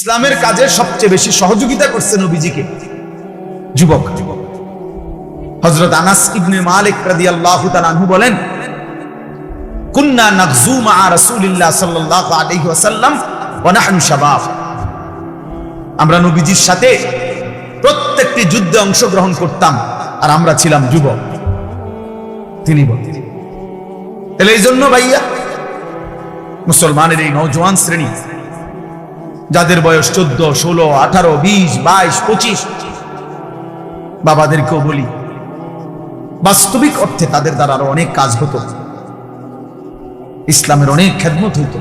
ইসলামের কাজে সবচেয়ে বেশি সহযোগিতা করছে নবীজিকে যুবক। হযরত আনাস ইবনে মালিক রাদিয়াল্লাহু তাআলা আনহু বলেন, কুন্না নাগজু মা রাসূলিল্লাহ সাল্লাল্লাহু আলাইহি ওয়াসাল্লাম ওয়া নাহনু শাবাব। আমরা নবীজির সাথে প্রত্যেকটি যুদ্ধে অংশগ্রহণ করতাম আর আমরা ছিলাম যুবক। তিনি বলেন, তাহলে এই জন্য ভাইয়া মুসলমানের এই নওজোয়ান শ্রেণী যাদের বয়স 14, 16, 18, 20, 22, 25, বাবাদেরকেও বলি বাস্তবিক অর্থে তাদের দ্বারা আরো অনেক কাজ হতো, ইসলামের অনেক খেদমত হইতো,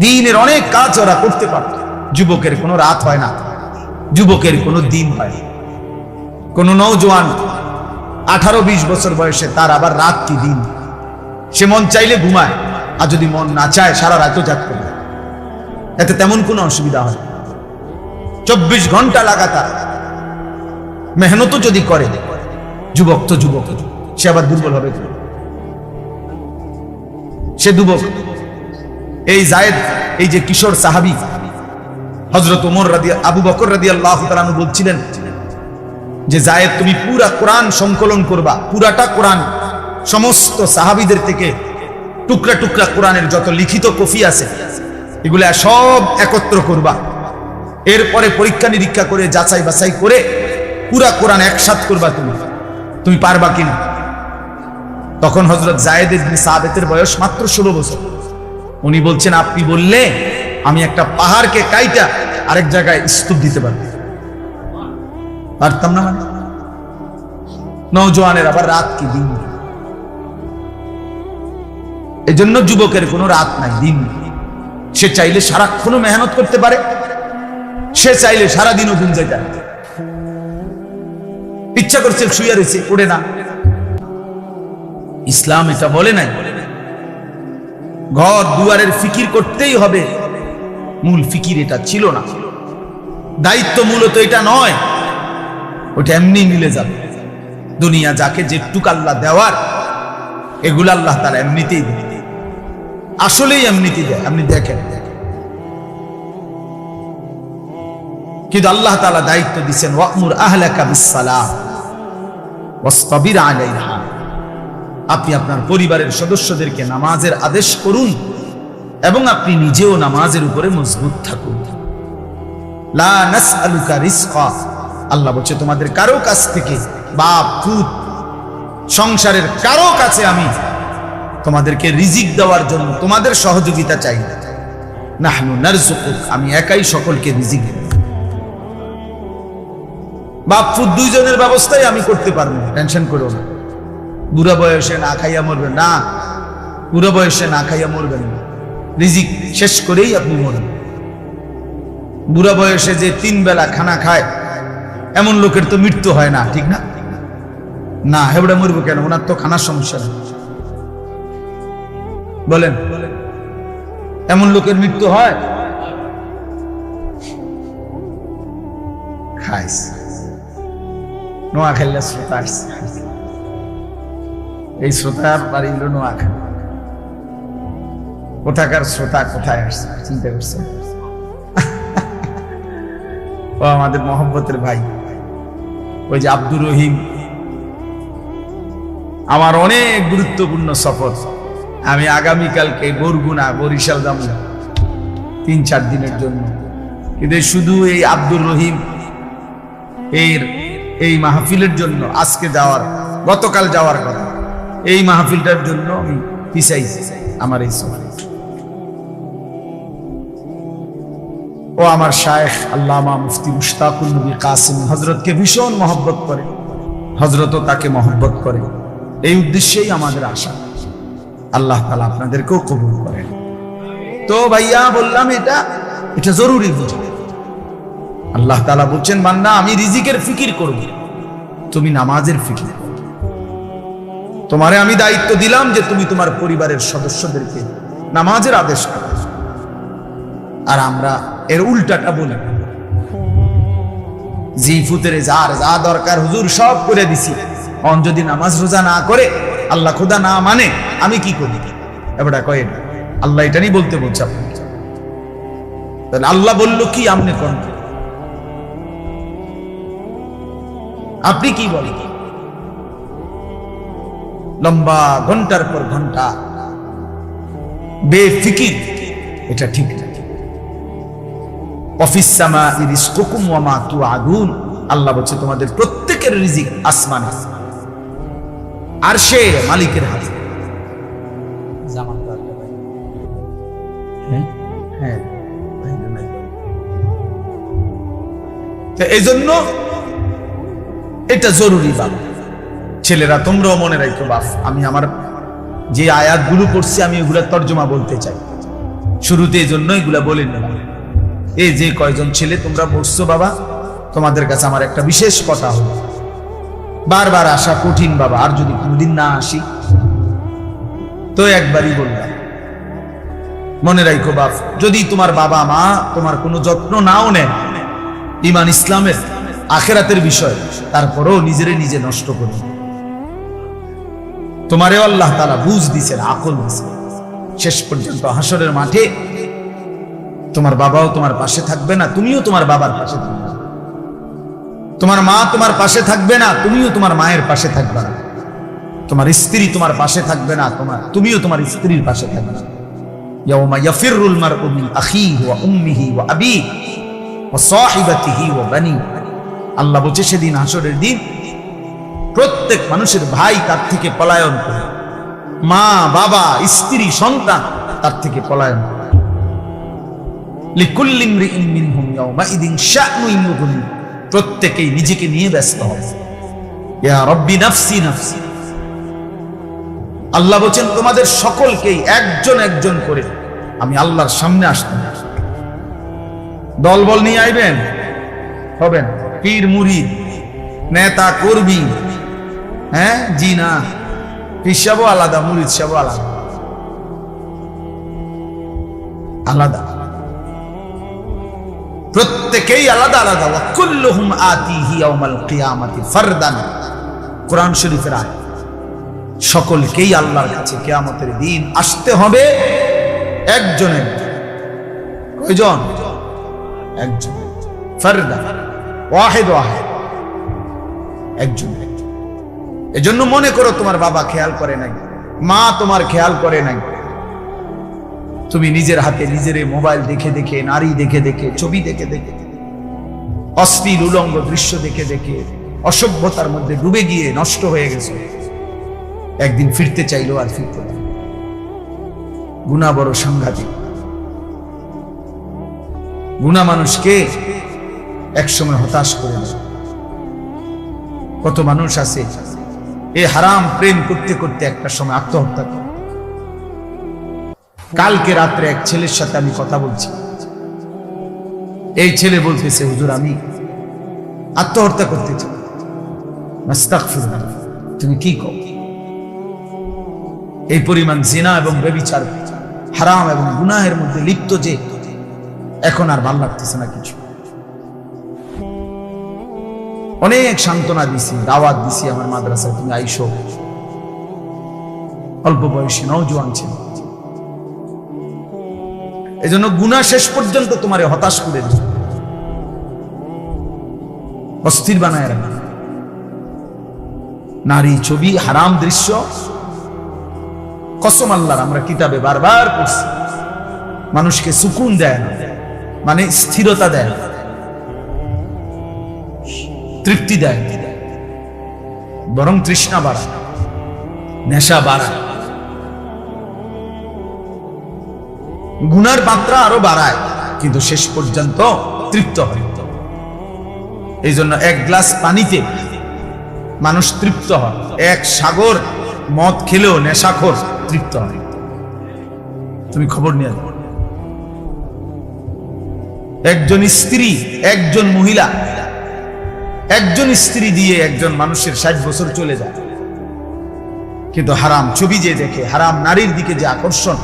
দ্বীনের অনেক কাজ ওরা করতে পারত। যুবকের কোনো রাত হয় না, যুবকের কোনো দিন হয় না। কোন নওজোয়ান 18-20 বছর বয়সে তার আবার রাত কি দিন? সে মন চাইলে ঘুমায়, আর যদি মন না চায় সারা রাতও জাগতে পারে। এতে তেমন কোনো অসুবিধা হয়। 24 ঘন্টা লাগাতার মেহনতও যদি করে, যুবক তো যুবক, সে আবার দুর্বল হবে। সে যুবক। এই জায়েদ, এই যে কিশোর সাহাবী হযরত ওমর আবু বকর রাদিয়াল্লাহু তাআলা আনহু বলছিলেন যে জায়েদ, তুমি পুরা কোরআন সংকলন করবা, পুরাটা কোরআন, সমস্ত সাহাবীদের থেকে টুকরা টুকরা কোরআনের যত লিখিত কপি আছে এগুলা সব একত্র করবা। এরপরে পরীক্ষা নিরীক্ষা করে যাচাই বাছাই করে পুরা কোরআন একসাথ করবা। তুমি পারবা কিনা? তখন হযরত জায়েদ ইবনে সাবিতের বয়স মাত্র 16 বছর। উনি বলছেন, আপনি বললে আমি একটা পাহাড়কে কাইটা আরেক জায়গায় স্তূপ দিতে পারবো। পারতাম না মানে? নওজোয়ানের আবার রাত কি দিন? এজন্য যুবকের কোনো রাত নাই, দিন। সে চাইলে সারাক্ষণও মেহনত করতে পারে, সে চাইলে সারাদিনও দিন যাইতে পারে। ইচ্ছা করছে শুয়ে রয়েছে, পড়ে না। ইসলাম এটা বলে নাই। ঘর দুয়ারের ফিকির করতেই হবে, মূল ফিকির এটা ছিল না। দায়িত্ব মূলত এটা নয়, ওটা এমনি মিলে যাবে। দুনিয়া যাকে যেটুক আল্লাহ দেওয়ার, এগুলো আল্লাহ তাআলা এমনিতেই দেয়, আসলেই এমনিতেই দেয়। আপনি দেখেন, কিন্তু আল্লাহ তাআলা দায়িত্ব দিচ্ছেন, ওয়া'মুর আহলাকা বিস-সালাহ ওয়াসতাবির আলাইহা। আপনি আপনার পরিবারের সদস্যদেরকে নামাজের আদেশ করুন এবং আপনি নিজেও নামাজের উপরে মজবুত থাকুন। লা নাসআলুকা রিজকা, আল্লাহ বলছে তোমাদের কারো কাছ থেকে, বাপ পুত সংসারের কারো কাছে আমি তোমাদেরকে রিজিক দেওয়ার জন্য তোমাদের সহযোগিতা চাই না। নাহনু নারযুকুক, আমি একাই সকলকে রিজিক দেব। বাপ পুত দুইজনের ব্যবস্থাই আমি করতে পারবো, টেনশন করো না। বুড়া বয়সে না খাইয়া মরবেন না, বুড়া বয়সে না খাইয়া মরবেন না, রিজিক শেষ করেই আপনি মরবেন। বুড়া বয়সে যে 3 বেলা খানা খায় এমন লোকের তো মৃত্যু হয় না, ঠিক না? না, হেবড়া মরবো কেন? ওনার তো খানার সমস্যা নেই। বলেন, এমন লোকের মৃত্যু হয়? খাইস নোয়া খেললে শ্রোতা আসছে, এই শ্রোতার বাড়ি হলো নোয়াখালী। কোথাকার শ্রোতা কোথায় আসছে চিন্তা করছে? ও আমাদের মহব্বতের ভাই, ওই যে আব্দুর রহিম। আমার অনেক গুরুত্বপূর্ণ সফর, আমি আগামীকালকে বরগুনা বরিশাল যাব 3-4 দিনের জন্য। কিন্তু শুধু এই আব্দুর রহিম এই মাহফিলের জন্য আজকে যাওয়ার, গতকাল যাওয়ার কথা, এই মাহফিলটার জন্য আমি পিছাইছি আমার এই সফর। ও আমার শায়েখ আল্লামা মুফতি মুশতাকুল নবী কাসিম হযরতকে ভীষণ মহব্বত করে, হযরতও তাকে মহব্বত করে। এই উদ্দেশ্যেই আমাদের আশা, আল্লাহ তাআলা আপনাদেরকেও কবুল করেন। তো ভাইয়া বললাম, এটা জরুরি বুঝা। আল্লাহ তাআলা বলছেন, বান্দা আমি রিজিকের ফিকির করব, তুমি নামাজের ফিকির করো। তোমারে আমি দায়িত্ব দিলাম যে তুমি তোমার পরিবারের সদস্যদেরকে নামাজের আদেশ করো। আর আমরা এর উল্টাটা বলি, জি ফুতেরে যার যা দরকার হুজুর সব করে দিছি, অন যদি নামাজ রোজা না করে, আল্লাহ খোদা না মানে, আমি কি করি? এবারে কয় আল্লাহ এটা নিয়ে বলতে বলছে আপনাকে। তাহলে আল্লাহ বলল কি আমনে কোন, আপনি কি বলেন? লম্বা ঘন্টার পর ঘন্টা বেফিকির, এটা ঠিক না। অফিস সামাই রিজকুকুম ওয়া মা তুআদুন, আল্লাহ বলছে তোমাদের প্রত্যেকের রিজিক আসমানে, আরশে মালিকের হাতে। এই জন্য এটা জরুরি বাবা। ছেলেরা তোমরাও মনে রাখো বাপ, আমি আমার যে আয়াতগুলো পড়ছি আমি এগুলা তর্জমা বলতে চাই শুরুতে, এই জন্য এগুলা বলে নিলাম। এই যে কয়জন ছেলে তোমরা পড়ছো বাবা, তোমাদের কাছে আমার একটা বিশেষ কথা হলো, বারবার আসা কঠিন বাবা, আর যদি কোনদিন না আসি তো একবারই বললাম, মনে রাখো বাপ, যদি তোমার বাবা মা তোমার কোনো যত্ন নাও নেয় ঈমান ইসলামের আখিরাতের বিষয়, তারপরেও নিজেরে নিজে নষ্ট করবে। তোমারেও আল্লাহ তাআলা বুঝ দিয়েছেন, আকল দিয়েছেন, শেষ পর্যন্ত হাসরের মাঠে তোমার বাবাও তোমার পাশে থাকবে না, তুমিও তোমার বাবার পাশে থাকবে না। তোমার মা তোমার পাশে থাকবে না, তুমিও তোমার মায়ের পাশে থাকবে না। তোমার স্ত্রী তোমার পাশে থাকবে না, তুমিও তোমার স্ত্রীর পাশে থাকবে না। ইয়াউমা ইয়াফিরুল মারউ মিন আখিহি ওয়া উম্মিহি ওয়া আবিহি ওয়া সাহিবাতিহি ওয়া বানি। আল্লাহ বলছে সেদিন হাসরের দিন প্রত্যেক মানুষের ভাই তার থেকে পলায়ন করে, মা বাবা স্ত্রী সন্তান তার থেকে পলায়ন করে। লিকুল্লি ইমরিইন মিনহুম ইয়াউমাইদিন শা'নুন ইউগনি, প্রত্যেকেই নিজেকে নিয়ে ব্যস্ত হবে। ইয়া রাব্বি নাফসি নাফসি, আল্লাহ বলেন তোমাদের সকলকেই একজন একজন করে আমি আল্লাহর সামনে আসতে, দলবল নিয়ে আইবেন হবেন, পীর মুরিদ নেতা কর্মী, হ্যাঁ জি না, পীর সাহেবও আলাদা, মুরিদ সাহেবও আলাদা আলাদা, প্রত্যেকেই আলাদা আলাদা। ওয়া কুল্লুহুম আতিহি ইয়াউমাল কিয়ামাতি ফারদান, কোরআন শরীফের আয়াত। সকলকেই আল্লাহর কাছে কিয়ামতের দিন আসতে হবে একজন একজন। কয়জন? একজন, ফারদান, ওয়াহিদ ওয়াহিদ, একজন একজন। এজন্য মনে করো তোমার বাবা খেয়াল করে নাই, মা তোমার খেয়াল করে নাই, তুমি নিজের হাতে নিজের মোবাইল দেখে দেখে, নারী দেখে দেখে, ছবি দেখে দেখে, অশ্লীল উলঙ্গ দৃশ্য দেখে দেখে অসভ্যতার মধ্যে ডুবে গিয়ে নষ্ট হয়ে গেছে। একদিন ফিরতে চাইলো আর ফিরতে পারে। গুনাহ বড় সাংঘাতিক। গুনাহ মানুষকে একসময় হতাশ করে দেয়। কত মানুষ আছে এই হারাম প্রেম করতে করতে একটা সময় আত্মহত্যা করে। কালকে রাত্রে এক ছেলের সাথে আমি কথা বলছি, এই ছেলে বলতেছে হুজুর আমি আত্মহত্যা করতে চাই। আস্তাগফিরুল্লাহ, তুমি কি কও? এই পরিমাণ জিনা এবং ব্যভিচার, হারাম এবং গুনাহের মধ্যে লিপ্ত যে এখন আর ভালো লাগতেছে না কিছু। অনেক সান্ত্বনা দিছি, দাওয়াত দিছি আমার মাদ্রাসায়, তুমি আইসো। অল্প বয়সী নওজোয়ান ছিল, এজন্য গুনাহ শেষ পর্যন্ত তোমারে হতাশ করে দিবে, অস্থির বানায় রাখে। নারী ছবি, হারাম দৃশ্য, কসম আল্লাহর আমরা কিতাবে বারবার পড়ছি, মানুষকে সুকুন দেয় না, মানে স্থিরতা দেয় না, তৃপ্তি দেয়, বরং তৃষ্ণা বাড়ায়, নেশা বাড়ায়, গুনার মাত্রা আরো বাড়ায়, কিন্তু শেষ পর্যন্ত তৃপ্ত হয়। এই জন্য এক গ্লাস পানিতে মানুষ তৃপ্ত হয়, এক সাগর মদ খেলেও নেশাখোর তৃপ্ত হয়। তুমি খবর নিয়ে যাও, একজন স্ত্রী, একজন মহিলা, একজন স্ত্রী দিয়ে একজন মানুষের 60 বছর চলে যায়, কিন্তু হারাম ছবি যে দেখে, হারাম নারীর দিকে যে আকর্ষণ,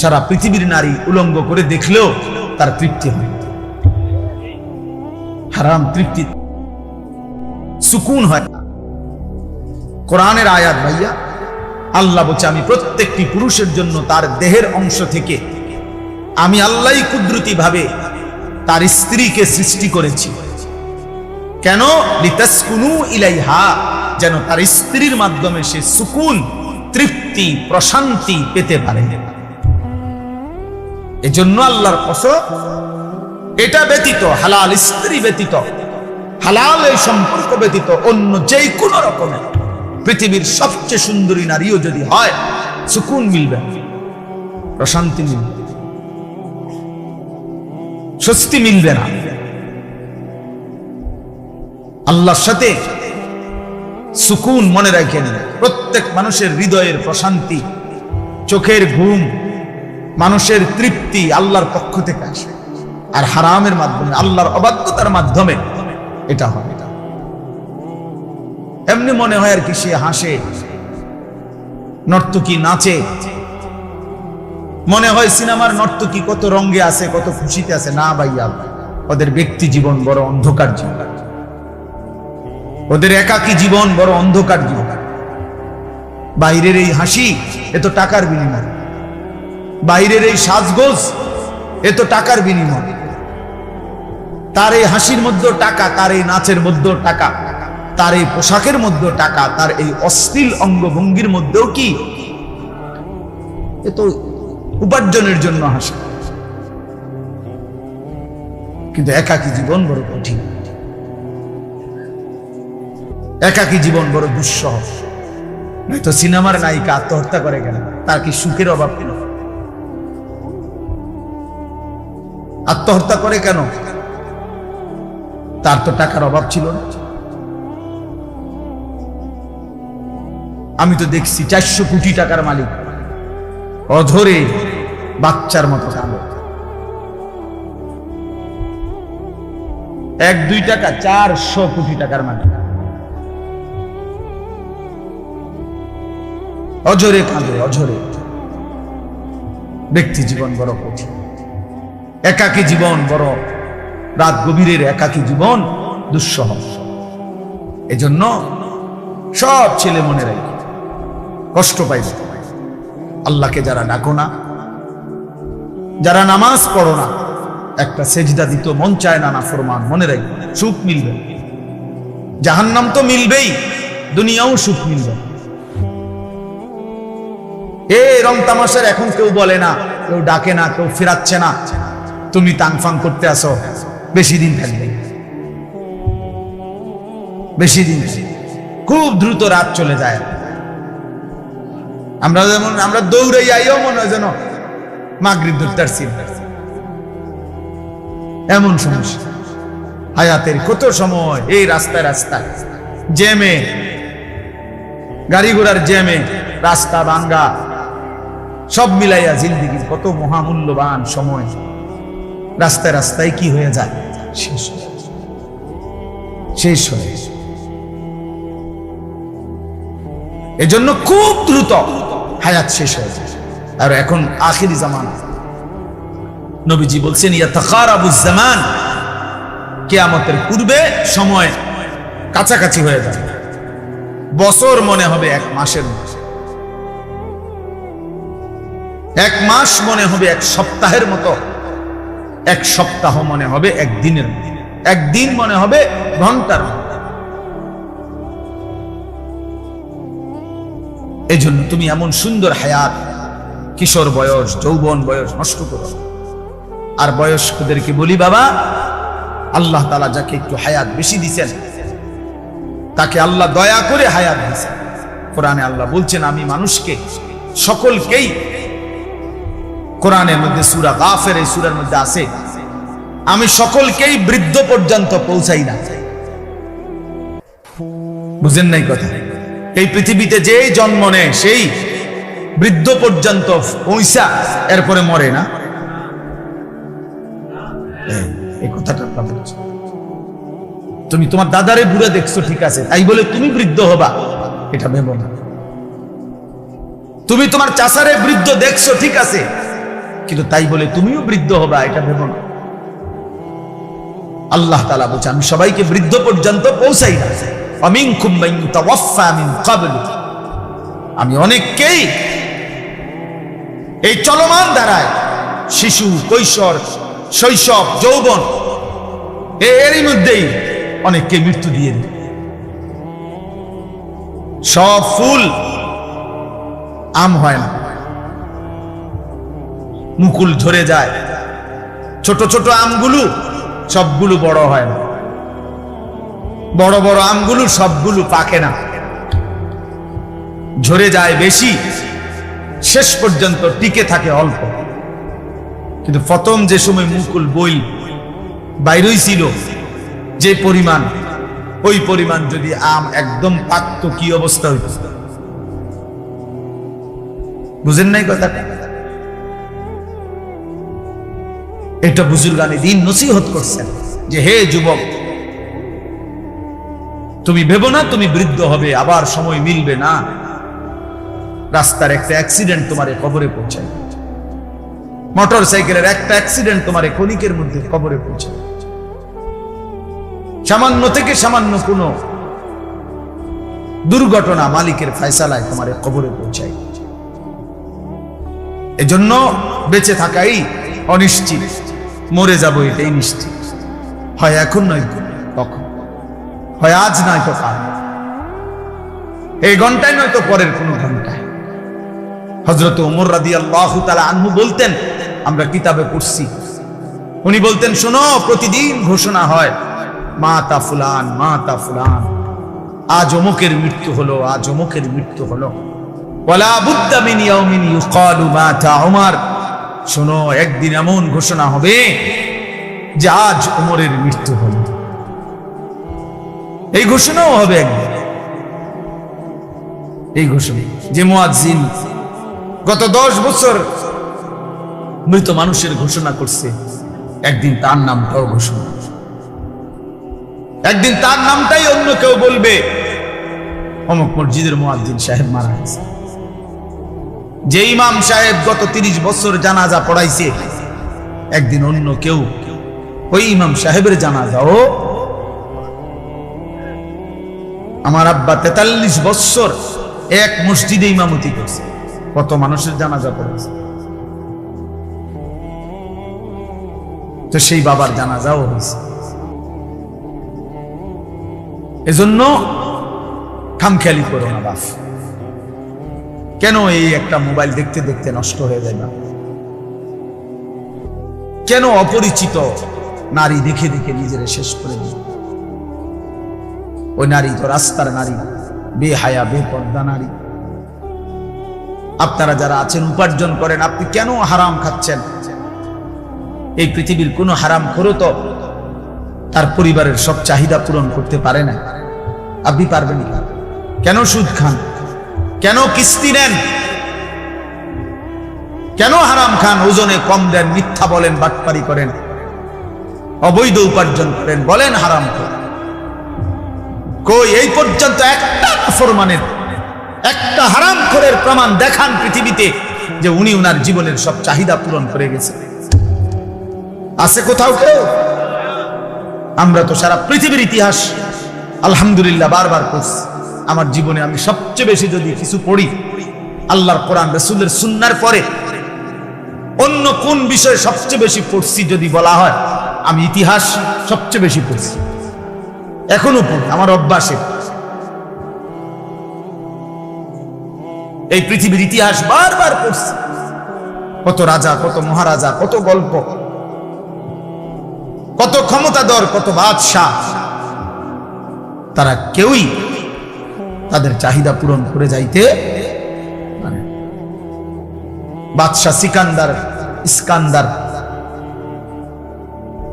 সারা পৃথিবীর নারী উলঙ্গ করে দেখলেও তার তৃপ্তি হয়, হারাম তৃপ্তি, সুকুন হয়। কোরআনের আয়াত ভাইয়া, আল্লাহ বলছে আমি প্রত্যেকটি পুরুষের জন্য তার দেহের অংশ থেকে আমি আল্লাহই কুদরতি ভাবে তার স্ত্রীকে সৃষ্টি করেছি। কেন? লিতাসকুনু ইলাইহা, যেন তার স্ত্রীর মাধ্যমে সে সুকুন, তৃপ্তি, প্রশান্তি পেতে পারে। এজন্য আল্লাহর কসম, এটা ব্যতীত, হালাল স্ত্রী ব্যতীত, হালাল এই সম্পর্ক ব্যতীত অন্য যেই কোন রকমের পৃথিবীর সবচেয়ে সুন্দরী নারীও যদি হয়, সুকুন মিলবে, প্রশান্তি মিলবে, স্বস্তি মিলবে না। আল্লাহর সাথে সুকুন মনে রাখেন, প্রত্যেক মানুষের হৃদয়ের প্রশান্তি, চোখের ঘুম, মানুষের তৃপ্তি আল্লাহর পক্ষ থেকে আসে। আর হারামের মাধ্যমে, আল্লাহর অবাধ্যতার মাধ্যমে এটা হবে। এমনি মনে হয় আর কি সে হাসে, নর্তকী নাচে, মনে হয় সিনেমার নর্তকী কত রঙে আছে, কত খুশিতে আছে। না ভাইয়া, ওদের ব্যক্তি জীবন বড় অন্ধকার জীবন, ওদের একাকী জীবন বড় অন্ধকার জীবন। বাইরের এই হাসি এত টাকার বিনিময়, বাইরের এই সাজগোজ এত টাকার বিনিময়। তার এই হাসির মধ্যে টাকা, তার এই নাচের মধ্যে টাকা, তার এই পোশাকের মধ্যে টাকা, তার এই অশ্লীল অঙ্গভঙ্গির মধ্যেও কি এ তো উপার্জনের জন্য হাসি। কিন্তু একাকী জীবন বড় কঠিন, একাকী জীবন বড় দুঃসহ। নয়তো সিনেমার নায়িকা আত্মহত্যা করে কেন? তার কি সুখের অভাব কেন? আত্মহত্যা করে কেন? তার তো টাকার অভাব ছিল না। আমি তো দেখছি 400 কোটি টাকার মালিক অধরে বাচ্চার মতো কাঁদে। 1-2 টাকা, 400 কোটি টাকার মালিক অঝরে কাঁদে, অঝরে। ব্যক্তি জীবন বড় কঠিন, একাকী জীবন বড়, রাত গভীরের একাকী জীবন দুঃসহ। এজন্য সব ছেলে মনে রাখে, কষ্ট পাইবে। আল্লাহকে যারা ডাকো না, যারা নামাজ পড়ো না, একটা সেজদা দিত মন চায় না, নাফরমান, মনে রাখবে সুখ মিলবে। জাহান্নাম তো মিলবেই, দুনিয়াও সুখ মিলবে। এই রং তামাশার এখন কেউ বলে না, কেউ ডাকে না, কেউ ফেরাচ্ছে না। তুমি তাংফাং করতে আসো, বেশি দিন থাকবে, বেশি দিন, খুব দ্রুত রাত চলে যায়। আমরা যেমন আমরা দৌড়ে যাইও মনে হয় যেন মাগরিব ধরতে আসছি, এমন সমস্যা। হায়াতের কত সময় এই রাস্তায় রাস্তায় জ্যামে, গাড়ি ঘোড়ার জ্যামে, রাস্তা ভাঙ্গা, সব মিলাইয়া জিন্দেগির কত মহামূল্যবান সময় রাস্তায় রাস্তায় কি হয়ে যায়, শেষ হয়ে। এজন্য খুব দ্রুত হায়াত শেষ হয়ে যায়। আর এখন আখিরি জামানা, নবীজি বলছেন ইয়াতাকারাবুজ জামান, কিয়ামতের পূর্বে সময় কাছাকাছি হয়ে যাবে। বছর মনে হবে 1 মাসের মতো, 1 মাস মনে হবে 1 সপ্তাহের মতো, 1 সপ্তাহ মনে হবে 1 দিনের মতো, 1 দিন মনে হবে ঘন্টার মতো। এই জন্য তুমি এমন সুন্দর হায়াত, কিশোর বয়স, যৌবন বয়স নষ্ট করো। আর বয়স্কদেরকে বলি, বাবা, আল্লাহ তাআলা যাকে একটু হায়াত বেশি দিয়েছেন, তাকে আল্লাহ দয়া করে হায়াত দিয়েছেন। কোরআনে আল্লাহ বলছেন, আমি মানুষকে সকলকেই, কোরআনের মধ্যে সূরা গাফির, এই সূরার মধ্যে আছে, আমি সকলকেই বৃদ্ধ পর্যন্ত পৌঁছাই না। বুঝেন নাই কথা? এই পৃথিবীতে যেই জন্ম নেয় সেই বৃদ্ধ পর্যন্ত পৌঁছা, এরপরে মরে না। এই কথাটা বলছো। তুমি তোমার দাদারে বুড়া দেখছো, ঠিক আছে, তাই বলে তুমি বৃদ্ধ হবা এটা ভেবো না। তুমি তোমার চাচারে বৃদ্ধ দেখছো, ঠিক আছে, কিন্তু তাই বলে তুমিও বৃদ্ধ হবা এটা ভেবো না। আল্লাহ তাআলা বলছে, আমি সবাইকে বৃদ্ধ পর্যন্ত পৌঁছাই না। আমিনকুম মান ইউতাওয়াফা মিন ক্বাবল, আমি অনেককেই এই চলমান ধারায় শিশু, কৈশোর, শৈশব, যৌবন, এরই মধ্যেই অনেককে মৃত্যু দিয়ে দেয়। সব ফুল আম হয় না, মুকুল ঝরে যায়। ছোট ছোট আমগুলো সবগুলো বড় হয় না, বড় বড় আমগুলো সবগুলো পাকে না, ঝরে যায় বেশি, শেষ পর্যন্ত টিকে থাকে অল্প। কিন্তু প্রথম যে সময় মুকুল বই বাইরই ছিল যে পরিমাণ, ওই পরিমাণ যদি আম একদম পাকতো কি অবস্থা হইত? বুঝেন নাই কথাটা? এটা বুজুর্গানে দিন নসিহত করছেন যে হে যুবক, তুমি ভেবো না তুমি বৃদ্ধ হবে আবার সময় মিলবে না। রাস্তার একটা অ্যাক্সিডেন্ট তোমারে কবরে পৌঁছায়, মোটর সাইকেলের একটা অ্যাক্সিডেন্ট তোমারে ক্ষণিকের মধ্যে কবরে পৌঁছায়। সামান্য থেকে সামান্য কোনো দুর্ঘটনা মালিকের ফয়সালায় তোমারে কবরে পৌঁছায়। এজন্য বেঁচে থাকাই অনিশ্চিত, মরে যাব এটাই নিশ্চিত। হয় এখন নয় কখন, হয় আজ নয় তো কাল, এই ঘন্টায় নয় তো পরের কোন ঘন্টায়। হযরত ওমর রাদিয়াল্লাহু তাআলা আনহু বলতেন, আমরা কিতাবে পড়ছি, উনি বলতেন শোনো, প্রতিদিন ঘোষণা হয় মাতা ফুলান, মাতা ফুলান, আজ অমুকের মৃত্যু হলো, আজ অমুকের মৃত্যু হলো। ওয়ালা বুদ্দা মিন ইয়াউমিন ইউকালু মাতা উমর, শোনো একদিন এমন ঘোষণা হবে যে আজ ওমরের মৃত্যু হলো। এই ঘোষণাও হবে একদিন। এই ঘোষণা যে মুয়াজ্জিন গত 10 বছর মৃত মানুষের ঘোষণা করছে, একদিন তার নামটাও ঘোষণা, একদিন তার নামটাই অন্য কেউ বলবে অমুক মসজিদের মুয়াজ্জিন সাহেব মারা গেছে। যে ইমাম সাহেব গত 30 বছর জানাজা পড়াইছে, একদিন অন্য কেউ ওই ইমাম সাহেবের জানাজাও। আমার আব্বা 43 বছর এক মসজিদে ইমামতি করছে, কত মানুষের জানাজা পড়েছে, তো সেই বাবার জানাজাও হয়েছে। এজন্য খামখেয়ালি করো না বাপ। কেন এই একটা মোবাইল দেখতে দেখতে নষ্ট হয়ে যায় না? কেন অপরিচিত নারী দেখে দেখে নিজের শেষ করে দিই? ওই নারী তো রাস্তার নারী, বেহায়া বেপর্দা নারী। আপনারা যারা আছেন উপার্জন করেন, আপনি কেন হারাম খাচ্ছেন? এই পৃথিবীর কোন হারাম খোরও তো তার পরিবারের সব চাহিদা পূরণ করতে পারে না, আপনি পারবেন না। কেন সুদ খান? কেন কিস্তি নেন? কেন হারাম খান? ওজনে কম দেন, মিথ্যা বলেন, বাটপারি করেন, অবৈধ উপার্জন করেন, বলেন হারাম খান। কই এই পর্যন্ত একটা নাফরমানের, একটা হারামখোরের প্রমাণ দেখান পৃথিবীতে যে উনি উনার জীবনের সব চাহিদা পূরণ করে গেছে? আছে কোথাও কেউ? আমরা তো সারা পৃথিবীর ইতিহাস আলহামদুলিল্লাহ বারবার পড়ছি। আমার জীবনে আমি সবচেয়ে বেশি যদি কিছু পড়ি আল্লাহর কোরআন রাসূলের সুন্নাহর পরে অন্য কোন বিষয়ে সবচেয়ে বেশি পড়ছি যদি বলা হয়, আমি ইতিহাস সবচেয়ে বেশি পড়ছি, এখনো পড়ি, আমার অভ্যাসে। এই পৃথিবীর ইতিহাস বারবার পড়ছি, কত রাজা, কত মহারাজা, কত গল্প, কত ক্ষমতাধর, কত বাদশাহ, তারা কেউই তাদের চাহিদা পূরণ করে যাইতে পারে। বাদশাহ ইস্কান্দার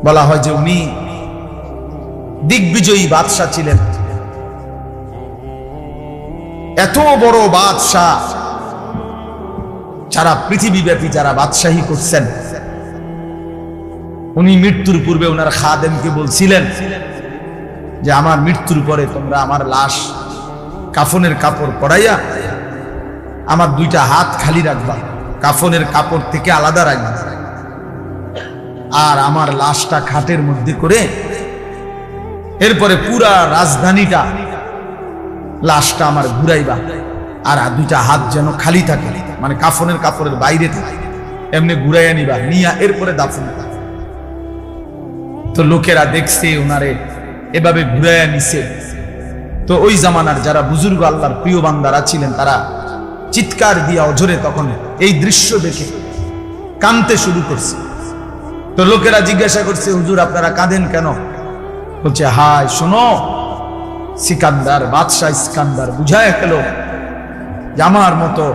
বলা হয় যে উনি দিগ্বিজয়ী বাদশাহ ছিলেন। এত বড় বাদশাহ, যারা পৃথিবীব্যাপী যারা বাদশাহী করছেন, উনি মৃত্যুর পূর্বে ওনার খাদেমকে বলছিলেন যে আমার মৃত্যুর পরে তোমরা আমার লাশ কাফনের কাপড় পরাইয়া আমার 2টা হাত খালি রাখবা, কাফনের কাপড় থেকে আলাদা রাখবা, আর আমার লাশটা খাটের মধ্যে করে এরপরে পুরা রাজধানীটা লাশটা আমার ঘুরাইবা, আর 2টা হাত যেন খালি থাকে, মানে কাফনের কাপড়ের বাইরে থাকে, এমনি ঘুরাইয়া নিবা, নিয়া এরপরে দাফন করবা। তো লোকেরা দেখছে ওনারে এভাবে ঘুরাইয়া নিছে। তো ওই জামানার যারা বুজুর্গ আল্লাহর প্রিয় বান্দারা ছিলেন তারা চিৎকার দিয়া অঝরে তখন এই দৃশ্য দেখে কাঁদতে শুরু করছে। তো লোকেরা জিজ্ঞাসা করছে, হুজুর আপনারা কাঁদেন কেন? বলছে, হায় শোনো, সিকান্দার বাদশাহ ইস্কান্দার বুঝায় গেল যে আমার মতো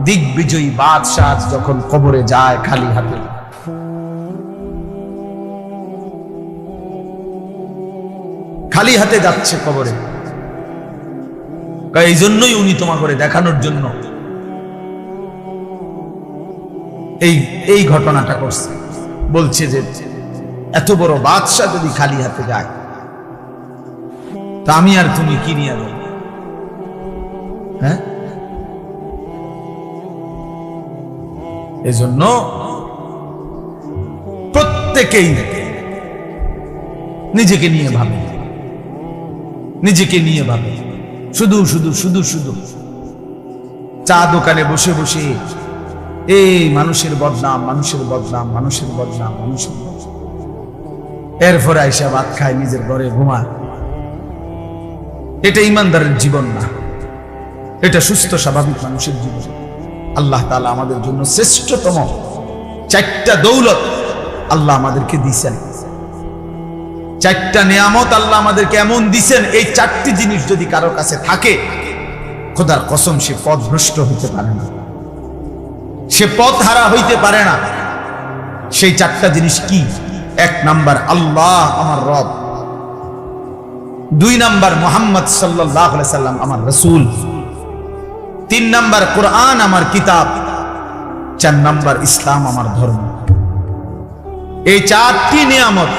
দিগ্বিজয়ী বাদশাহ যখন কবরে যায় খালি হাতে, খালি হাতে যাচ্ছে কবরে, এই জন্যই উনি তোমা করে দেখানোর জন্য এই ঘটনাটা করছে। বলছে যে এত বড় বাদশাহ যদি খালি হাতে যায় তা আমি আর তুমি কি নিয়ে যাবো? হ্যাঁ, এজন্য প্রত্যেকেই নিজেকে নিয়ে ভাবে, নিজেকে নিয়ে ভাবে। শুধু শুধু শুধু শুধু চা দোকানে বসে বসে এই মানুষের বদনাম, মানুষের বদনাম, মানুষের বদনাম, মানুষের বদনাম, এরপরে আইসা ভাত খায়, নিজের ঘরে ঘুমায়। এটা ইমানদারের জীবন না, এটা সুস্থ স্বাভাবিক মানুষের জীবন। আল্লাহ তাআলা আমাদের জন্য শ্রেষ্ঠতম 4টা দৌলত আল্লাহ আমাদেরকে দিয়েছেন, 4টা নিয়ামত আল্লাহ আমাদেরকে এমন দিয়েছেন, এই 4টি জিনিস যদি কারো কাছে থাকে খোদার কসম সে পথভ্রষ্ট হইতে পারে না, সে পথ হারা হইতে পারে না। সেই 4টা জিনিস কি? 1 নাম্বার আল্লাহ আমার রব, 2 নাম্বার মুহাম্মদ সাল্লাল্লাহু আলাইহি সাল্লাম আমার রাসূল, 3 নাম্বার কোরআন আমার কিতাব, 4 নাম্বার ইসলাম আমার ধর্ম। এই 4টি নিয়ামত